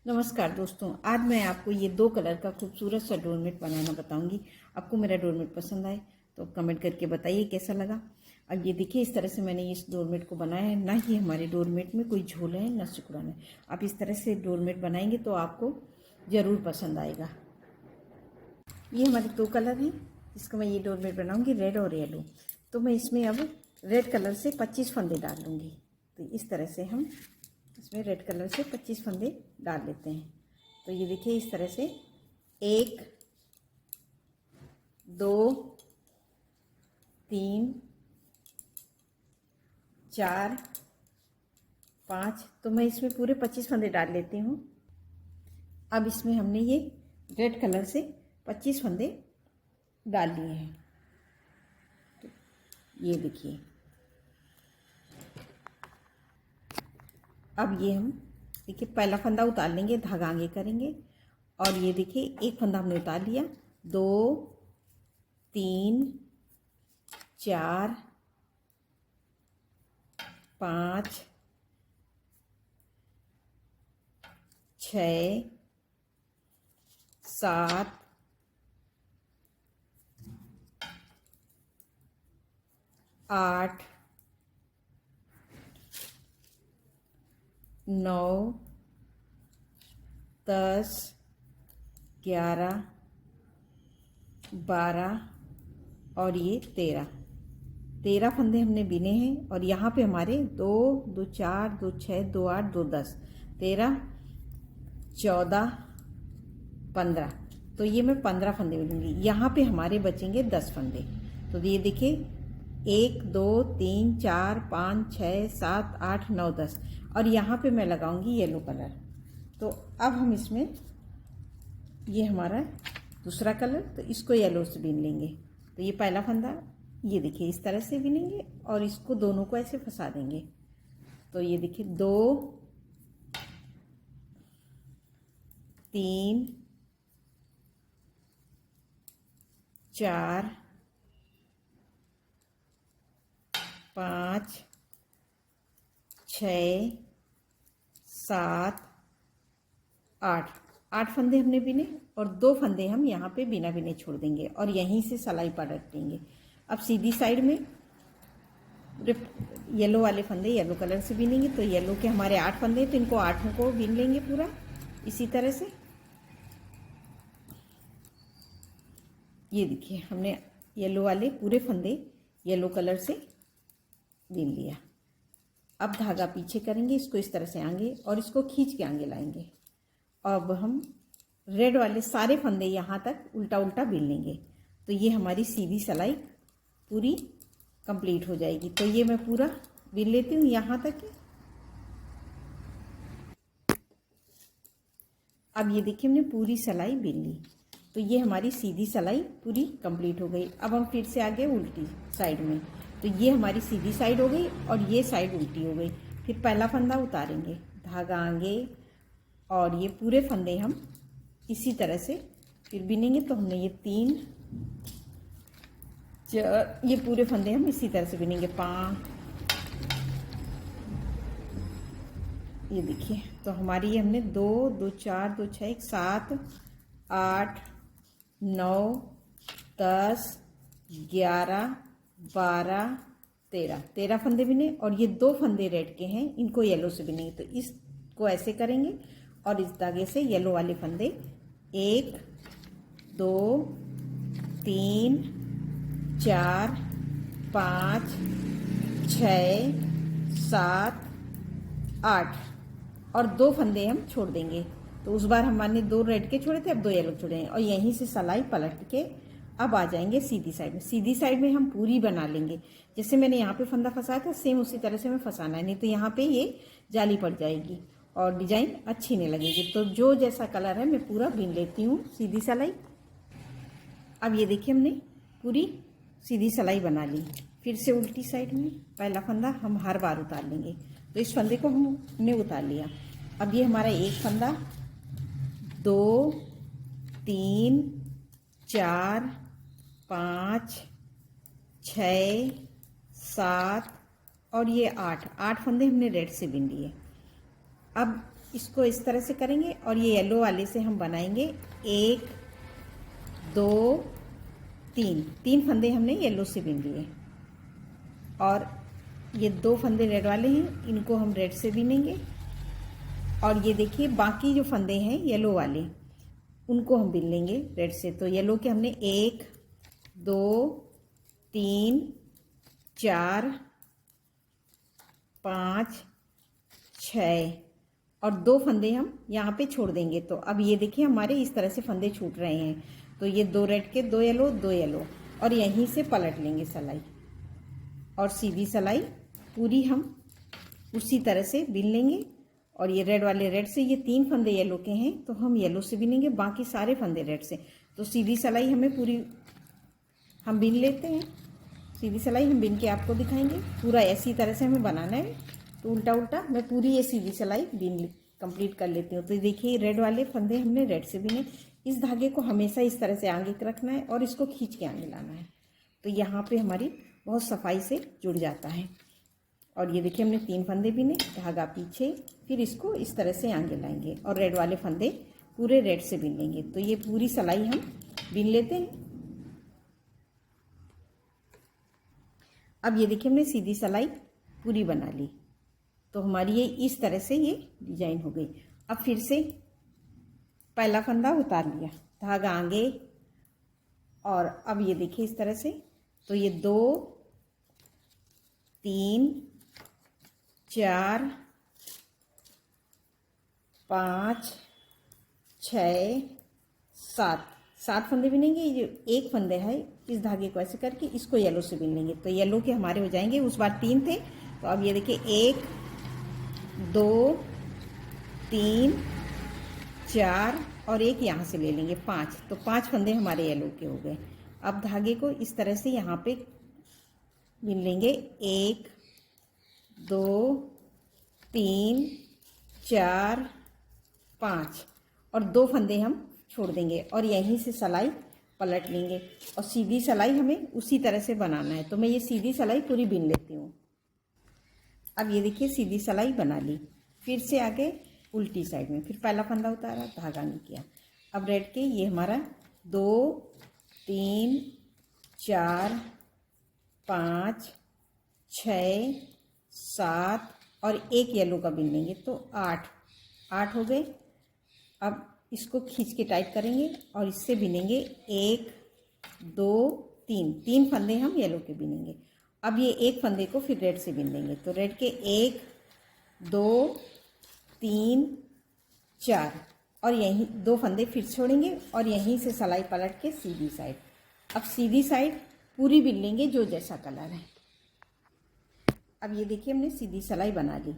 नमस्कार दोस्तों, आज मैं आपको ये 2 कलर का खूबसूरत सा डोरमेट बनाना बताऊंगी। आपको मेरा डोरमेट पसंद आए तो कमेंट करके बताइए कैसा लगा। अब ये देखिए, इस तरह से मैंने इस डोरमेट को बनाया है। ना ही हमारे डोरमेट में कोई झोल है ना सिकुड़न है। आप इस तरह से डोरमेट बनाएंगे तो आपको ज़रूर पसंद आएगा। ये हमारे 2 कलर हैं, इसका मैं ये डोरमेट बनाऊँगी, रेड और येलो। तो मैं इसमें अब रेड कलर से 25 फंदे डाल लूँगी। तो इस तरह से हम इसमें रेड कलर से 25 फंदे डाल लेते हैं। तो ये देखिए, इस तरह से 1 2 3 4 5। तो मैं इसमें पूरे 25 फंदे डाल लेती हूँ। अब इसमें हमने ये रेड कलर से 25 फंदे डाल लिए हैं। तो ये देखिए, अब ये हम देखिए पहला फंदा उतार लेंगे, धागा आगे करेंगे और ये देखिए एक फंदा हमने उतार लिया। 2 3 4 5 6 7 8 9 10 11 12 और ये 13 फंदे हमने बिने हैं। और यहाँ पे हमारे 2 2 4 2 6 2 8 2 10 13 14 15। तो ये मैं 15 फंदे बिनूंगी। यहाँ पे हमारे बचेंगे 10 फंदे। तो ये देखिए 1 2 3 4 5 6 7 8 9 10 और यहाँ पे मैं लगाऊंगी येलो कलर। तो अब हम इसमें ये हमारा दूसरा कलर, तो इसको येलो से बीन लेंगे। तो ये पहला फंदा, ये देखिए इस तरह से बिनेंगे और इसको दोनों को ऐसे फंसा देंगे। तो ये देखिए 2 3 4 5 6 7 8 फंदे हमने बिने और 2 फंदे हम यहाँ पे बिना बिने छोड़ देंगे और यहीं से सिलाई पलट देंगे। अब सीधी साइड में येलो वाले फंदे येलो कलर से बिनेंगे। तो येलो के हमारे 8 फंदे हैं, तो इनको 8 को बिन लेंगे पूरा इसी तरह से। ये देखिए, हमने येलो वाले पूरे फंदे येलो कलर से बिन लिया। अब धागा पीछे करेंगे, इसको इस तरह से आगे और इसको खींच के आगे लाएंगे। अब हम रेड वाले सारे फंदे यहाँ तक उल्टा उल्टा बिन लेंगे। तो ये हमारी सीधी सिलाई पूरी कंप्लीट हो जाएगी। तो ये मैं पूरा बिन लेती हूँ यहाँ तक। अब ये देखिए, हमने पूरी सिलाई बिन ली। तो ये हमारी सीधी सिलाई पूरी कंप्लीट हो गई। अब हम फिर से आगे उल्टी साइड में। तो ये हमारी सीधी साइड हो गई और ये साइड उल्टी हो गई। फिर पहला फंदा उतारेंगे, धागा आगे और ये पूरे फंदे हम इसी तरह से फिर बिनेंगे। तो हमने ये 3 4 ये पूरे फंदे हम इसी तरह से बिनेंगे। 5, ये देखिए, तो हमारी ये हमने 2 2 4 2 6 7 8 9 10 11 12 13 फंदे बिने और ये 2 फंदे रेड के हैं, इनको येलो से बिनेंगे। तो इसको ऐसे करेंगे और इस धागे से येलो वाले फंदे 1 2 3 4 5 6 7 8 और 2 फंदे हम छोड़ देंगे। तो उस बार हमने 2 रेड के छोड़े थे, अब 2 येलो छोड़े हैं और यहीं से सिलाई पलट के अब आ जाएंगे सीधी साइड में। सीधी साइड में हम पूरी बना लेंगे। जैसे मैंने यहाँ पे फंदा फंसाया था, सेम उसी तरह से हमें फंसाना है, नहीं तो यहाँ पे ये जाली पड़ जाएगी और डिजाइन अच्छी नहीं लगेगी। तो जो जैसा कलर है मैं पूरा बिन लेती हूँ सीधी सिलाई। अब ये देखिए, हमने पूरी सीधी सिलाई बना ली। फिर से उल्टी साइड में पहला फंदा हम हर बार उतार लेंगे। तो इस फंदे को हमने उतार लिया। अब ये हमारा एक फंदा, 2 3 4 5 6 7 और ये 8 फंदे हमने रेड से बिन लिए। अब इसको इस तरह से करेंगे और ये येलो वाले से हम बनाएंगे 1 2 3 3 फंदे हमने येलो से बिन लिए और ये 2 फंदे रेड वाले हैं, इनको हम रेड से बिनेंगे और ये देखिए बाकी जो फंदे हैं येलो वाले उनको हम बिन लेंगे रेड से। तो येलो के हमने 1 2 3 4 5 6 और 2 फंदे हम यहाँ पे छोड़ देंगे। तो अब ये देखिए हमारे इस तरह से फंदे छूट रहे हैं। तो ये 2 रेड के 2 येलो और यहीं से पलट लेंगे सिलाई और सीधी सिलाई पूरी हम उसी तरह से बिन लेंगे। और ये रेड वाले रेड से, ये 3 फंदे येलो के हैं तो हम येलो से बिनेंगे, बाकी सारे फंदे रेड से। तो सीधी सिलाई हमें पूरी हम बिन लेते हैं। सीधी सिलाई हम बिन के आपको दिखाएंगे, पूरा ऐसी तरह से हमें बनाना है। तो उल्टा उल्टा मैं पूरी ये सीधी सिलाई बिन कंप्लीट कर लेती हूँ। तो देखिए रेड वाले फंदे हमने रेड से बिने। इस धागे को हमेशा इस तरह से आगे रखना है और इसको खींच के आगे लाना है। तो यहाँ पे हमारी बहुत सफाई से जुड़ जाता है। और ये देखिए हमने 3 फंदे बिने, धागा पीछे, फिर इसको इस तरह से आगे लाएंगे और रेड वाले फंदे पूरे रेड से बिन लेंगे। तो ये पूरी सिलाई हम बिन लेते हैं। अब ये देखिए हमने सीधी सिलाई पूरी बना ली। तो हमारी ये इस तरह से ये डिजाइन हो गई। अब फिर से पहला फंदा उतार लिया, धागा आगे और अब ये देखिए इस तरह से। तो ये 2 3 4 5 6 7 फंदे बिनेंगे। ये जो एक फंदे है इस धागे को ऐसे करके इसको येलो से बिन लेंगे। तो येलो के हमारे हो जाएंगे, उस बार 3 थे तो अब ये देखिए 1 2 3 4 और एक यहाँ से ले लेंगे 5। तो 5 फंदे हमारे येलो के हो गए। अब धागे को इस तरह से यहाँ पे बिन लेंगे, 1 2 3 4 5 और 2 फंदे हम छोड़ देंगे और यहीं से सिलाई पलट लेंगे और सीधी सिलाई हमें उसी तरह से बनाना है। तो मैं ये सीधी सिलाई पूरी बिन लेती हूँ। अब ये देखिए सीधी सिलाई बना ली, फिर से आगे उल्टी साइड में, फिर पहला फंदा उतारा, धागा नहीं किया। अब रेड के ये हमारा 2 3 4 5 6 7 और एक येलो का बिन लेंगे। तो 8 हो गए। अब इसको खींच के टाइट करेंगे और इससे बिनेंगे 1 2 3 फंदे हम येलो के बिनेंगे। अब ये एक फंदे को फिर रेड से बिन लेंगे। तो रेड के 1 2 3 4 और यहीं 2 फंदे फिर छोड़ेंगे और यहीं से सिलाई पलट के सीधी साइड। अब सीधी साइड पूरी बिन लेंगे जो जैसा कलर है। अब ये देखिए हमने सीधी सिलाई बना ली।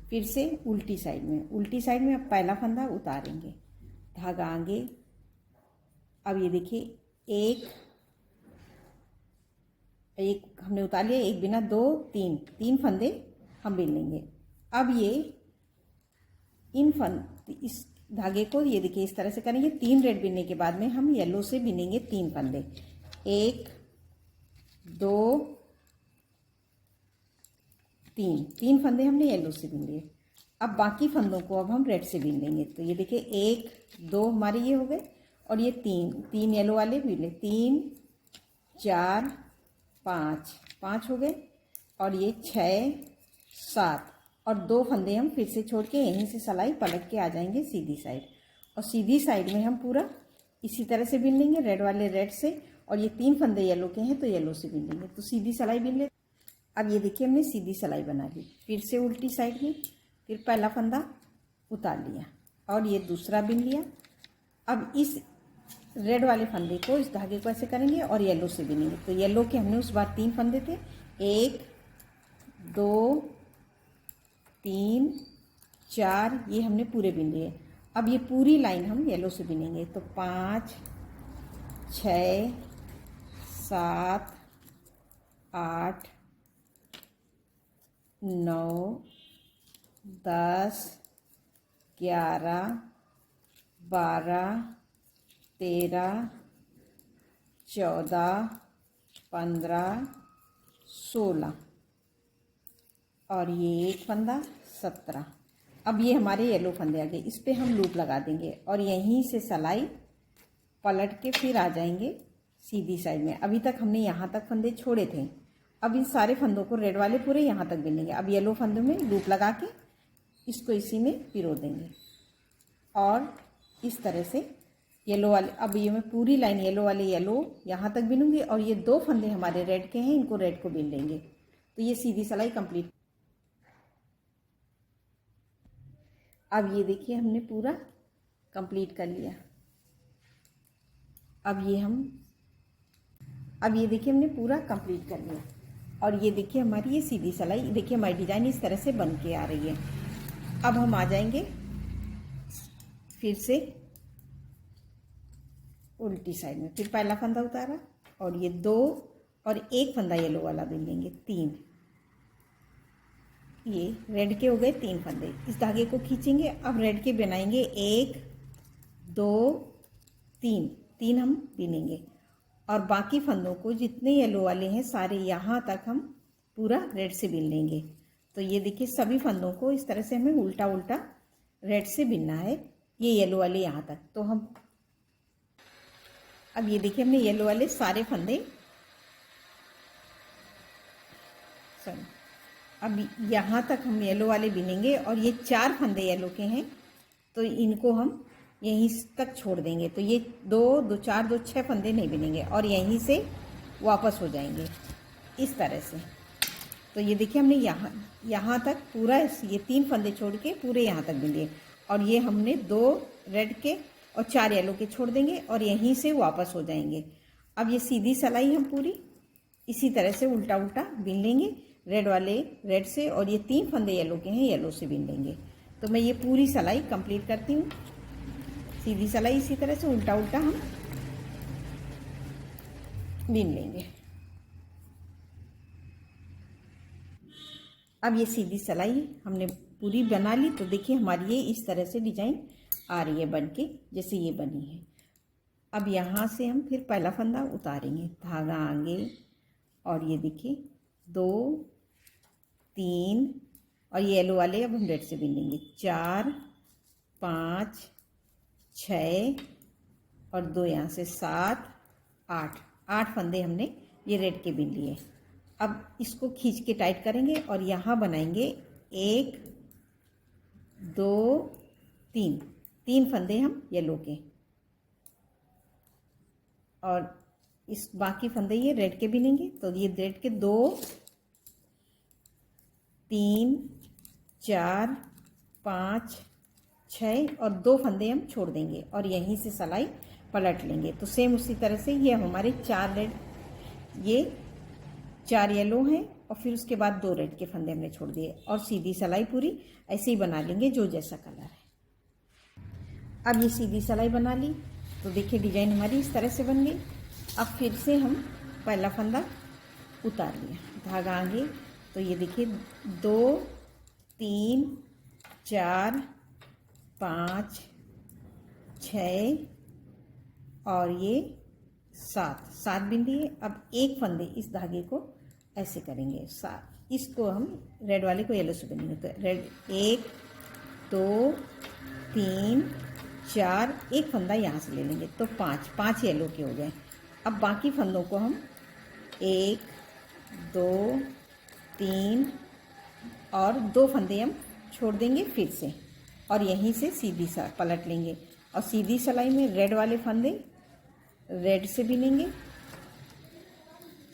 फिर से उल्टी साइड में अब पहला फंदा उतारेंगे, धागा आगे। अब ये देखिए एक हमने उतार लिया, एक बिना, 2 3 फंदे हम बिन लेंगे। अब ये इस धागे को ये देखिए इस तरह से करेंगे। 3 रेड बिनने के बाद में हम येलो से बिनेंगे 3 फंदे, 1 2 3 फंदे हमने येलो से बिन लिए। अब बाकी फंदों को अब हम रेड से बिन लेंगे। तो ये देखिए 1 2 हमारे ये हो गए और ये 3 येलो वाले बिन ले, 3 4 5 हो गए और ये 6 7 और 2 फंदे हम फिर से छोड़ के यहीं से सिलाई पलट के आ जाएंगे सीधी साइड। और सीधी साइड में हम पूरा इसी तरह से बिन लेंगे, रेड वाले रेड से, और ये 3 फंदे येलो के हैं तो येलो से बिन लेंगे। तो सीधी सिलाई बिन ले। अब ये देखिए हमने सीधी सिलाई बना ली। फिर से उल्टी साइड में, फिर पहला फंदा उतार लिया और ये दूसरा बिन लिया। अब इस रेड वाले फंदे को, इस धागे को ऐसे करेंगे और येलो से बिनेंगे। तो येलो के हमने उस बार 3 फंदे थे, 1 2 3 4, ये हमने पूरे बिन लिए। अब ये पूरी लाइन हम येलो से बिनेंगे। तो 5 6 7 8 9 10 11 12 13 14 15 16 और ये एक फंदा 17। अब ये हमारे येलो फंदे आ गए, इस पर हम लूप लगा देंगे और यहीं से सिलाई पलट के फिर आ जाएंगे सीधी साइड में। अभी तक हमने यहाँ तक फंदे छोड़े थे, अब इन सारे फंदों को रेड वाले पूरे यहाँ तक बिनेंगे। अब येलो फंदों में लूप लगा के इसको इसी में पिरो देंगे और इस तरह से येलो वाले, अब ये मैं पूरी लाइन येलो वाले येलो यहाँ तक बिनूंगी और ये 2 फंदे हमारे रेड के हैं, इनको रेड को बिन लेंगे। तो ये सीधी सिलाई कंप्लीट। अब ये देखिए हमने पूरा कंप्लीट कर लिया। अब ये देखिए हमने पूरा कंप्लीट कर लिया और ये देखिए हमारी ये सीधी सिलाई, देखिए हमारी डिजाइन इस तरह से बन के आ रही है। अब हम आ जाएंगे फिर से उल्टी साइड में, फिर पहला फंदा उतारा और ये 2 और 1 फंदा येलो वाला बिन लेंगे, 3। ये रेड के हो गए 3 फंदे, इस धागे को खींचेंगे। अब रेड के बनाएंगे 1 2 3 हम बिनेंगे और बाकी फंदों को जितने येलो वाले हैं सारे यहाँ तक हम पूरा रेड से बिन लेंगे। तो ये देखिए सभी फंदों को इस तरह से हमें उल्टा उल्टा रेड से बिनना है, ये येलो वाले यहाँ तक। तो हम अब ये देखिए हमने येलो वाले सारे फंदे, अब यहाँ तक हम येलो वाले बिनेंगे और ये 4 फंदे येलो के हैं तो इनको हम यहीं तक छोड़ देंगे। तो ये 2 2 4 2 6 फंदे नहीं बिनेंगे और यहीं से वापस हो जाएंगे इस तरह से। तो ये देखिए हमने यहाँ तक पूरा ये 3 फंदे छोड़ के पूरे यहाँ तक बिन लिए और ये हमने 2 रेड के और 4 येलो के छोड़ देंगे और यहीं से वापस हो जाएंगे। अब ये सीधी सिलाई हम पूरी इसी तरह से उल्टा उल्टा बिन लेंगे, रेड वाले रेड से और ये 3 फंदे येलो के हैं येलो से बिन लेंगे। तो मैं ये पूरी सिलाई कंप्लीट करती हूँ। सीधी सिलाई इसी तरह से उल्टा उल्टा हम बिन लेंगे। अब ये सीधी सिलाई हमने पूरी बना ली। तो देखिए हमारी ये इस तरह से डिजाइन आ रही है बन के, जैसे ये बनी है। अब यहाँ से हम फिर पहला फंदा उतारेंगे, धागा आगे और ये देखिए 2 3 और ये येलो वाले अब हम रेड से बिन लेंगे, 4 5 6 और 2 यहाँ से 7 8 फंदे हमने ये रेड के बिन लिए। अब इसको खींच के टाइट करेंगे और यहाँ बनाएंगे 1 2 3 फंदे हम येलो के और इस बाकी फंदे ये रेड के बिनेंगे। तो ये रेड के 2 3 4 5 6 और 2 फंदे हम छोड़ देंगे और यहीं से सिलाई पलट लेंगे। तो सेम उसी तरह से ये हमारे 4 रेड, ये 4 येलो हैं और फिर उसके बाद 2 रेड के फंदे हमने छोड़ दिए और सीधी सिलाई पूरी ऐसे ही बना लेंगे जो जैसा कलर है। अब ये सीधी सिलाई बना ली तो देखिए डिजाइन हमारी इस तरह से बन गई। अब फिर से हम पहला फंदा उतार लिया, धागा आगे। तो ये देखिए 2 3 4 5 6 और ये 7 बिन लिए। अब 1 फंदे इस धागे को ऐसे करेंगे 7, इसको हम रेड वाले को येलो से बिनेंगे। तो रेड 1 2 3 4 1 फंदा यहाँ से ले लेंगे तो 5 येलो के हो गए। अब बाकी फंदों को हम 1 2 3 और 2 फंदे हम छोड़ देंगे फिर से और यहीं से सीधी सा पलट लेंगे और सीधी सिलाई में रेड वाले फंदे रेड से बिनेंगे।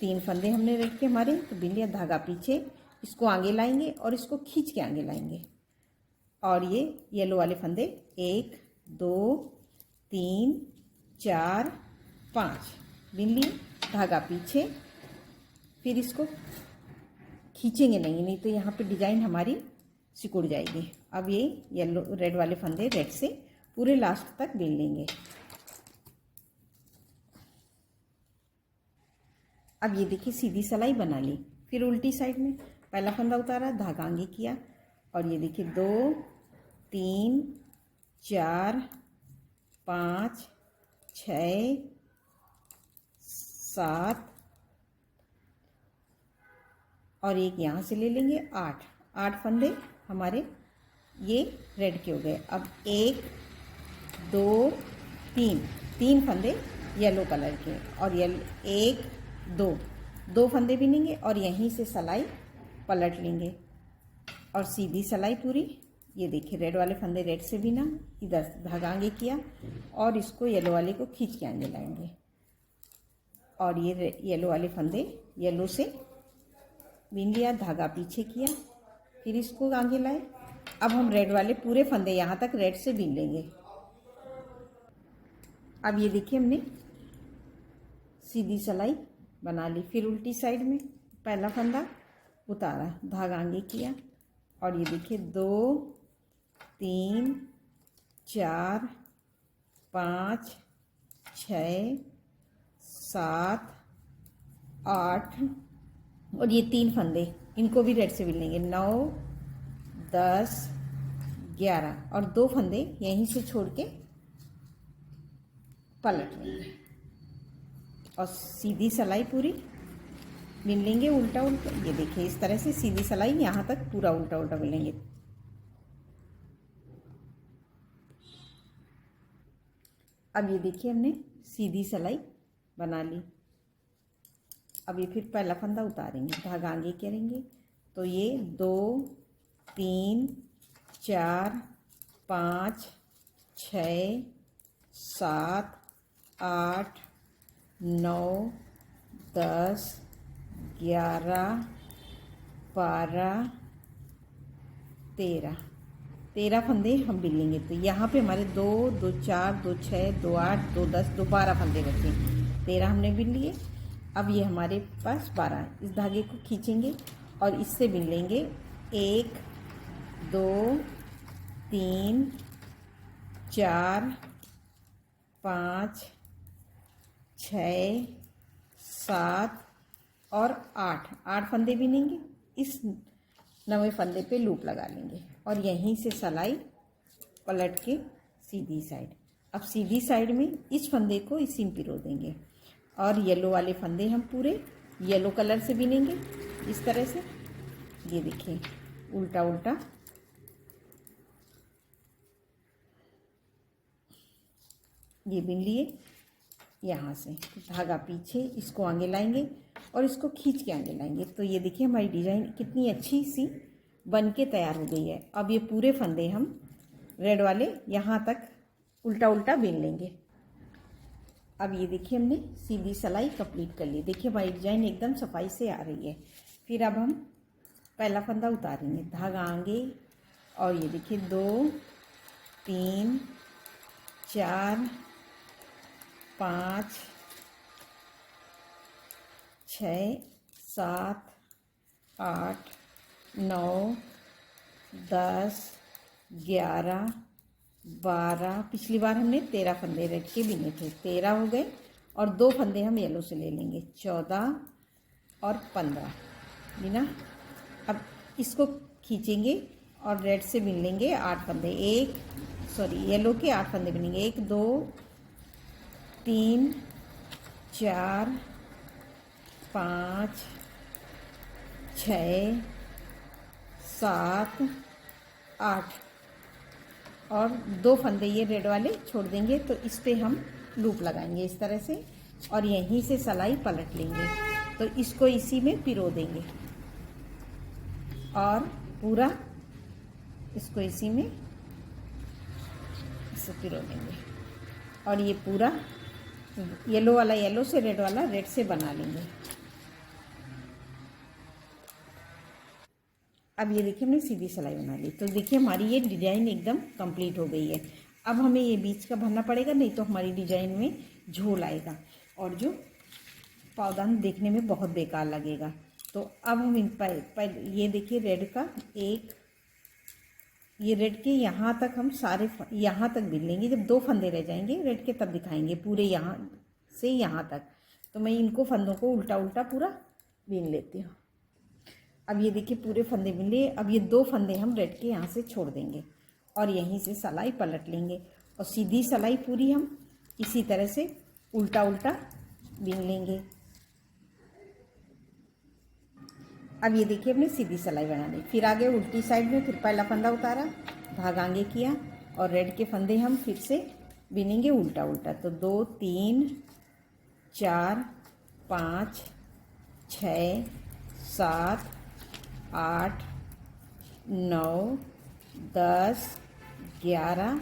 3 फंदे हमने रेड के हमारे तो बिन लिया, धागा पीछे, इसको आगे लाएंगे और इसको खींच के आगे लाएंगे और ये येलो वाले फंदे 1 2 3 4 5 बिन लिए, धागा पीछे, फिर इसको खींचेंगे नहीं तो यहाँ पे डिजाइन हमारी सिकुड़ जाएगी। अब ये येलो रेड वाले फंदे रेड से पूरे लास्ट तक बिन लेंगे। अब ये देखिए सीधी सिलाई बना ली। फिर उल्टी साइड में पहला फंदा उतारा, धागा आगे किया और ये देखिए 2 3 4 5 6 7 और एक यहाँ से ले लेंगे 8 फंदे हमारे ये रेड के हो गए। अब 1 2 3, 3 फंदे येलो कलर के, और 1 2 फंदे बिनेंगे और यहीं से सिलाई पलट लेंगे और सीधी सिलाई पूरी। ये देखिए रेड वाले फंदे रेड से बिना, इधर धागा आगे किया और इसको येलो वाले को खींच के आगे लाएंगे, और ये येलो वाले फंदे येलो से बिन लिया, धागा पीछे किया, फिर इसको आगे लाए। अब हम रेड वाले पूरे फंदे यहाँ तक रेड से बिन लेंगे। अब ये देखिए हमने सीधी सिलाई बना ली। फिर उल्टी साइड में पहला फंदा उतारा, धागा आगे किया, और ये देखिए 2 3 4 5 6 7 8, और ये 3 फंदे इनको भी रेड से बिन लेंगे। 9 10 11, और 2 फंदे यहीं से छोड़ के पलट लेंगे और सीधी सिलाई पूरी बिन लेंगे उल्टा उल्टा। ये देखिए इस तरह से सीधी सिलाई यहाँ तक पूरा उल्टा उल्टा बिनेंगे। अब ये देखिए हमने सीधी सिलाई बना ली। अब ये फिर पहला फंदा उतारेंगे, धागा आगे करेंगे, तो ये 2 3 4 5 6 7 8 9 10 11 12 13 फंदे हम बिन लेंगे। तो यहाँ पे हमारे 2 2 4 2 6 2 8 2 10 2 12 फंदे बचे, 13 हमने बिन लिए। अब ये हमारे पास 12 है। इस धागे को खींचेंगे और इससे बिन लेंगे 1 2 3 4 5 6 7 और 8 फंदे बिनेंगे। इस 9वें फंदे पे लूप लगा लेंगे और यहीं से सिलाई पलट के सीधी साइड। अब सीधी साइड में इस फंदे को इसी में पिरो देंगे और येलो वाले फंदे हम पूरे येलो कलर से बिनेंगे इस तरह से। ये देखिए उल्टा उल्टा ये बिन लिए। यहाँ से धागा पीछे, इसको आगे लाएंगे और इसको खींच के आगे लाएंगे। तो ये देखिए हमारी डिज़ाइन कितनी अच्छी सी बन के तैयार हो गई है। अब ये पूरे फंदे हम रेड वाले यहाँ तक उल्टा उल्टा बिन लेंगे। अब ये देखिए हमने सीधी सिलाई कंप्लीट कर ली। देखिए हमारी डिज़ाइन एकदम सफाई से आ रही है। फिर अब हम पहला फंदा उतारेंगे, धागा आगे, और ये देखिए 2 3 4 5 6 7 8 9 10 11 12, पिछली बार हमने 13 फंदे रेड के बिने थे, 13 हो गए और 2 फंदे हम येलो से ले लेंगे, 14 और 15 बिना। अब इसको खींचेंगे और रेड से बिन लेंगे 8 फंदे, येलो के 8 फंदे बिनेंगे। 1 2 3 4 5 6 7 8, और 2 फंदे ये रेड वाले छोड़ देंगे। तो इस पे हम लूप लगाएंगे इस तरह से और यहीं से सिलाई पलट लेंगे। तो इसको इसी में पिरो देंगे और पूरा इसको इसी में इसे पिरो देंगे और ये पूरा येलो वाला येलो से, रेड वाला रेड से बना लेंगे। अब ये देखिए हमने सीधी सिलाई बना ली। तो देखिए हमारी ये डिजाइन एकदम कंप्लीट हो गई है। अब हमें ये बीच का भरना पड़ेगा, नहीं तो हमारी डिजाइन में झोल आएगा और जो पावदान देखने में बहुत बेकार लगेगा। तो अब हम इन पर ये देखिए रेड का ये रेड के यहाँ तक हम सारे यहाँ तक बिन लेंगे। जब 2 फंदे रह जाएंगे रेड के तब दिखाएंगे पूरे यहाँ से यहाँ तक। तो मैं इनको फंदों को उल्टा उल्टा पूरा बिन लेती हूँ। अब ये देखिए पूरे फंदे बिन लिए। अब ये 2 फंदे हम रेड के यहाँ से छोड़ देंगे और यहीं से सिलाई पलट लेंगे और सीधी सिलाई पूरी हम इसी तरह से उल्टा उल्टा बिन लेंगे। अब ये देखिए हमने सीधी सिलाई बना ली। फिर आगे उल्टी साइड में फिर पहला फंदा उतारा, धागा आगे किया और रेड के फंदे हम फिर से बिनेंगे उल्टा उल्टा। तो 2 3 4 5 6 7 8 9 10 11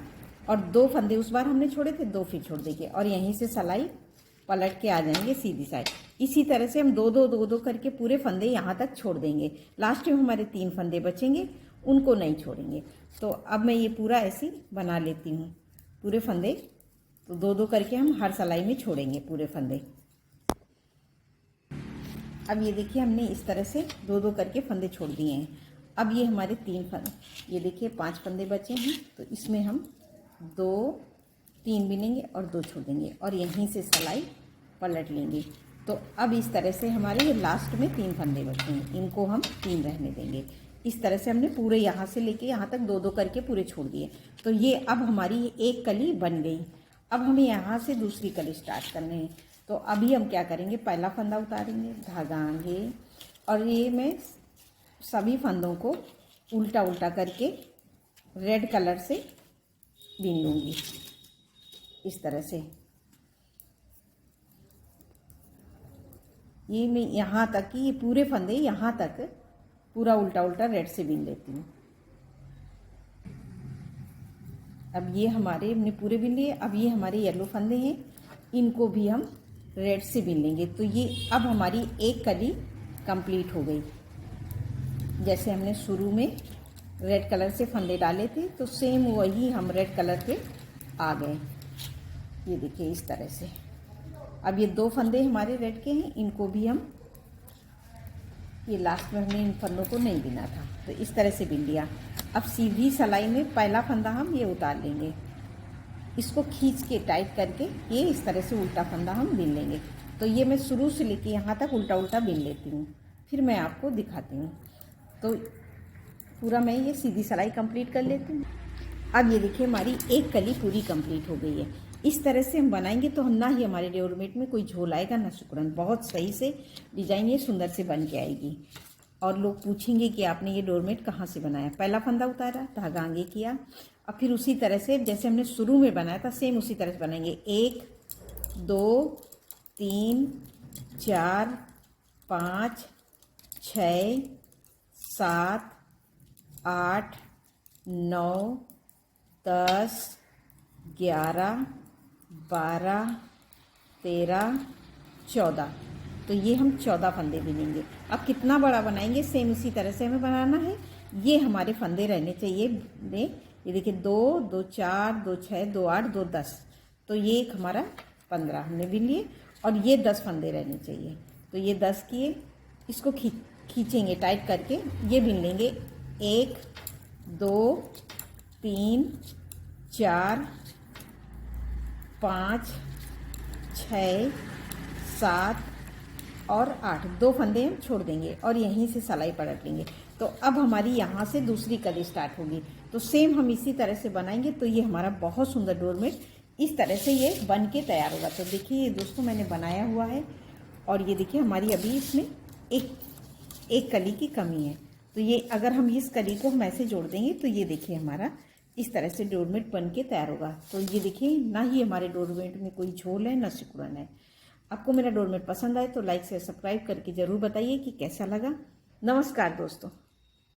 और 2 फंदे उस बार हमने छोड़े थे, 2 फिर छोड़ देंगे और यहीं से सिलाई पलट के आ जाएंगे सीधी साइड। इसी तरह से हम 2 2 2 2 करके पूरे फंदे यहाँ तक छोड़ देंगे। लास्ट में हमारे 3 फंदे बचेंगे, उनको नहीं छोड़ेंगे। तो अब मैं ये पूरा ऐसे बना लेती हूँ पूरे फंदे। तो 2 2 करके हम हर सिलाई में छोड़ेंगे पूरे फंदे। अब ये देखिए हमने इस तरह से 2 2 करके फंदे छोड़ दिए हैं। अब ये हमारे 3 फंदे, ये देखिए 5 फंदे बचे हैं। तो इसमें हम 2 3 बिनेंगे और 2 छोड़ देंगे और यहीं से सिलाई पलट लेंगे। तो अब इस तरह से हमारे ये लास्ट में 3 फंदे बचे हैं, इनको हम 3 रहने देंगे। इस तरह से हमने पूरे यहाँ से लेके यहाँ तक 2 2 करके पूरे छोड़ दिए। तो ये अब हमारी एक कली बन गई। अब हमें यहाँ से दूसरी कली स्टार्ट करनी है। तो अभी हम क्या करेंगे, पहला फंदा उतारेंगे, धागा आगे, और ये मैं सभी फंदों को उल्टा उल्टा करके रेड कलर से बीन लूँगी इस तरह से। ये मैं यहाँ तक कि ये पूरे फंदे यहाँ तक पूरा उल्टा उल्टा रेड से बीन लेती हूँ। अब ये हमारे हमने पूरे बीन लिए। अब ये हमारे येलो फंदे हैं, इनको भी हम रेड से बीन लेंगे। तो ये अब हमारी एक कली कंप्लीट हो गई। जैसे हमने शुरू में रेड कलर से फंदे डाले थे, तो सेम वही हम रेड कलर के आ गए। ये देखिए इस तरह से। अब ये 2 फंदे हमारे रेड के हैं, इनको भी हम, ये लास्ट में हमने इन फंदों को नहीं बिना था, तो इस तरह से बिन लिया। अब सीधी सिलाई में पहला फंदा हम ये उतार लेंगे, इसको खींच के टाइट करके ये इस तरह से उल्टा फंदा हम बिन लेंगे। तो ये मैं शुरू से लेके यहाँ तक उल्टा उल्टा बिन लेती हूँ, फिर मैं आपको दिखाती हूँ। तो पूरा मैं ये सीधी सिलाई कंप्लीट कर लेती हूँ। अब ये देखिए हमारी एक कली पूरी कंप्लीट हो गई है। इस तरह से हम बनाएंगे तो हम ना ही हमारे डोरमेट में कोई झोल आएगा ना सिकुड़न, बहुत सही से डिजाइन ये सुंदर से बन के आएगी। और लोग पूछेंगे कि आपने ये डोरमेट कहाँ से बनाया। पहला फंदा उतारा, धागा आगे किया, और फिर उसी तरह से जैसे हमने शुरू में बनाया था सेम उसी तरह से बनाएंगे। 1 2 3 4 5 6 7 8 9 10 11 12 13 14। तो ये हम 14 फंदे बिनेंगे। अब कितना बड़ा बनाएंगे सेम इसी तरह से हमें बनाना है। ये हमारे फंदे रहने चाहिए, ये देखिए 2 2 4 2 6 2 8 2 10। तो ये एक हमारा 15 हमने बिन लिए और ये 10 फंदे रहने चाहिए। तो ये 10 किए, इसको खींचेंगे टाइट करके, ये बिन लेंगे 1 2 3 4 5 6 7 और 8, 2 फंदे हम छोड़ देंगे और यहीं से सिलाई पलट लेंगे। तो अब हमारी यहाँ से दूसरी कली स्टार्ट होगी। तो सेम हम इसी तरह से बनाएंगे। तो ये हमारा बहुत सुंदर डोरमेट इस तरह से ये बन के तैयार होगा। तो देखिए ये दोस्तों मैंने बनाया हुआ है और ये देखिए हमारी अभी इसमें एक कली की कमी है। तो ये अगर हम इस कली को हम ऐसे जोड़ देंगे तो ये देखिए हमारा इस तरह से डोरमेट बन के तैयार होगा। तो ये देखिए ना ही हमारे डोरमेट में कोई झोल है ना सिकुड़न है। आपको मेरा डोरमेट पसंद आए तो लाइक से सब्सक्राइब करके ज़रूर बताइए कि कैसा लगा। नमस्कार दोस्तों।